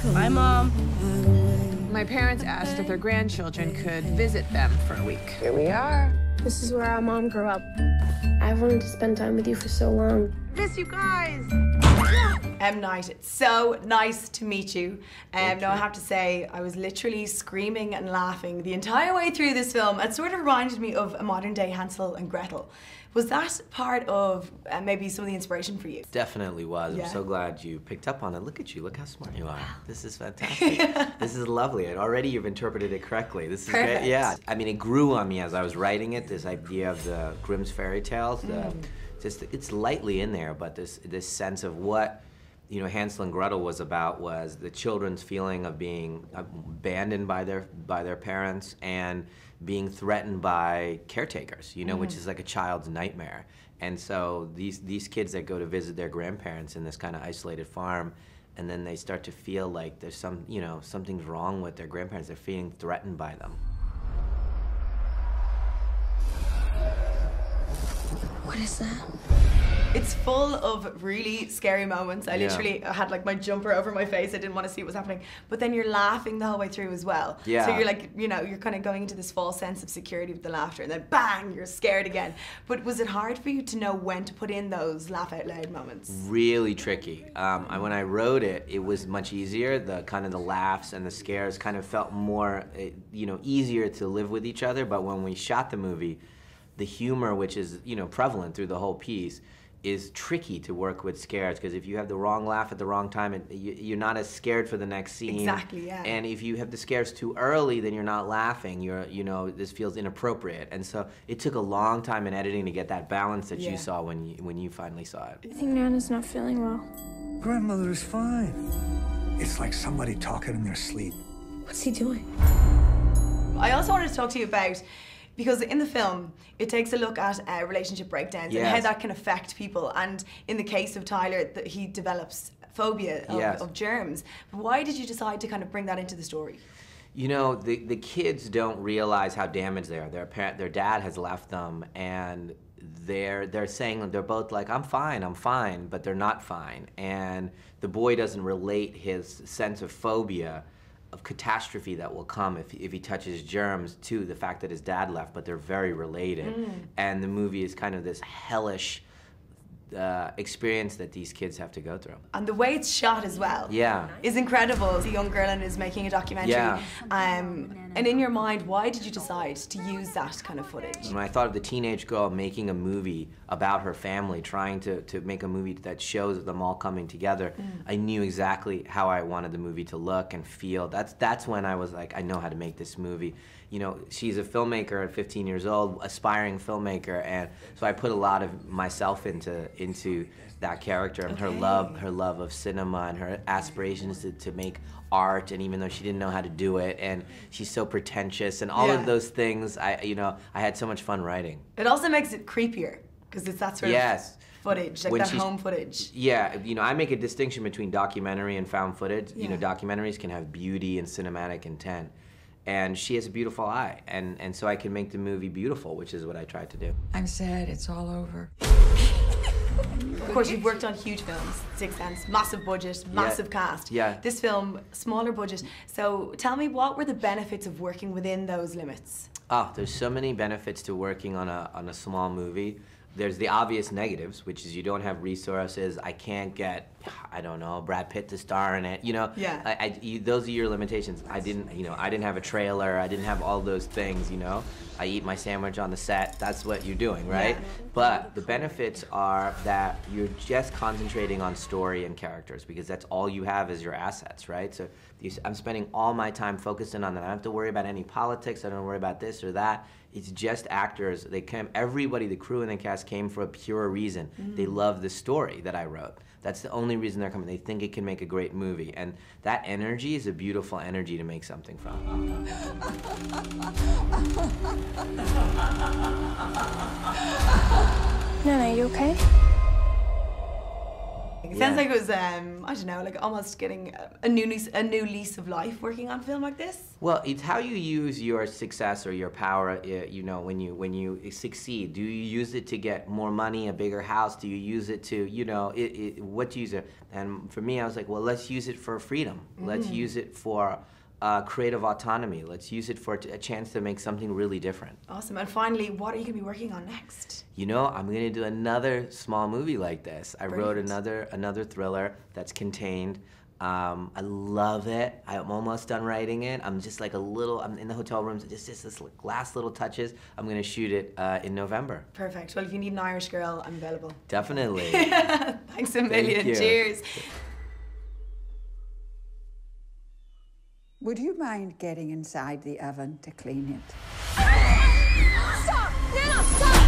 Bye, Mom. My parents asked if their grandchildren could visit them for a week. Here we are. This is where our mom grew up. I've wanted to spend time with you for so long. Miss you guys. M. Night, it's so nice to meet you. No, I have to say, I was literally screaming and laughing the entire way through this film. It sort of reminded me of a modern day Hansel and Gretel. Was that part of maybe some of the inspiration for you? Definitely was. Yeah. I'm so glad you picked up on it. Look at you, look how smart you are. This is fantastic. This is lovely, and already you've interpreted it correctly. This is Perfect. great. Yeah. I mean, it grew on me as I was writing it, this idea of the Grimm's fairy tales. Just, it's lightly in there, but this sense of what, you know, Hansel and Gretel was about was the children's feeling of being abandoned by their parents and being threatened by caretakers, you know, which is like a child's nightmare. And so these kids that go to visit their grandparents in this kind of isolated farm, and then they start to feel like there's something's wrong with their grandparents. They're feeling threatened by them. What is that? It's full of really scary moments. I literally had like my jumper over my face. I didn't want to see what was happening. But then you're laughing the whole way through as well. Yeah. So you're like, you know, you're kind of going into this false sense of security with the laughter, and then bang, you're scared again. But was it hard for you to know when to put in those laugh out loud moments? Really tricky. When I wrote it, it was much easier. The kind of the laughs and the scares kind of felt more, you know, easier to live with each other. But when we shot the movie, the humor, which is, you know, prevalent through the whole piece, is tricky to work with scares, because if you have the wrong laugh at the wrong time, you're not as scared for the next scene. Exactly, yeah. And if you have the scares too early, then you're not laughing. You know, this feels inappropriate. And so it took a long time in editing to get that balance that you saw when you finally saw it. I think Nana's not feeling well. Grandmother is fine. It's like somebody talking in their sleep. What's he doing? I also wanted to talk to you about, because in the film, it takes a look at relationship breakdowns and how that can affect people. And in the case of Tyler, he develops phobia of germs. But why did you decide to kind of bring that into the story? You know, the kids don't realize how damaged they are. Their dad has left them, and they're saying, they're both like, I'm fine, but they're not fine. And the boy doesn't relate his sense of phobia, of catastrophe that will come if he touches germs, to the fact that his dad left, but they're very related. And the movie is kind of this hellish experience that these kids have to go through. And the way it's shot as well is incredible. The young girl and is making a documentary. And in your mind, why did you decide to use that kind of footage? When I thought of the teenage girl making a movie about her family, trying to make a movie that shows them all coming together, I knew exactly how I wanted the movie to look and feel. That's when I was like, I know how to make this movie. You know, she's a filmmaker at 15 years old, aspiring filmmaker, and so I put a lot of myself into that character, and her love of cinema and her aspirations to make art, and even though she didn't know how to do it, and she's so pretentious, and all of those things, I had so much fun writing. It also makes it creepier, because it's that sort of footage, like that home footage. Yeah, you know, I make a distinction between documentary and found footage. You know, documentaries can have beauty and cinematic intent. And she has a beautiful eye, and so I can make the movie beautiful, which is what I tried to do. I'm sad it's all over. Of course, you've worked on huge films, Sixth Sense, massive budget, massive cast. Yeah. This film, smaller budget. So tell me, what were the benefits of working within those limits? Oh, there's so many benefits to working on a small movie. There's the obvious negatives, which is you don't have resources. I can't get, I don't know, Brad Pitt to star in it. You know, those are your limitations. I didn't have a trailer. I didn't have all those things. You know, I eat my sandwich on the set. That's what you're doing, right? But the benefits are that you're just concentrating on story and characters, because that's all you have is your assets, right? So I'm spending all my time focusing on that. I don't have to worry about any politics. I don't worry about this or that. It's just actors. Everybody, the crew and the cast came for a pure reason. They love the story that I wrote. That's the only reason they're coming. They think it can make a great movie. And that energy is a beautiful energy to make something from. Nana, you okay? It sounds like it was, I don't know, like almost getting a new lease of life working on a film like this. Well, it's how you use your success or your power, you know, when you succeed. Do you use it to get more money, a bigger house? Do you use it to, you know, what do you use it? And for me, I was like, well, let's use it for freedom. Let's use it for creative autonomy. Let's use it for a chance to make something really different. Awesome. And finally, what are you going to be working on next? You know, I'm going to do another small movie like this. I wrote another thriller that's contained. I love it. I'm almost done writing it. I'm just like I'm in the hotel rooms, just this last little touches. I'm going to shoot it in November. Perfect. Well, if you need an Irish girl, I'm available. Definitely. Thanks a million. Thank you. Cheers. Would you mind getting inside the oven to clean it? Stop! Nana, stop!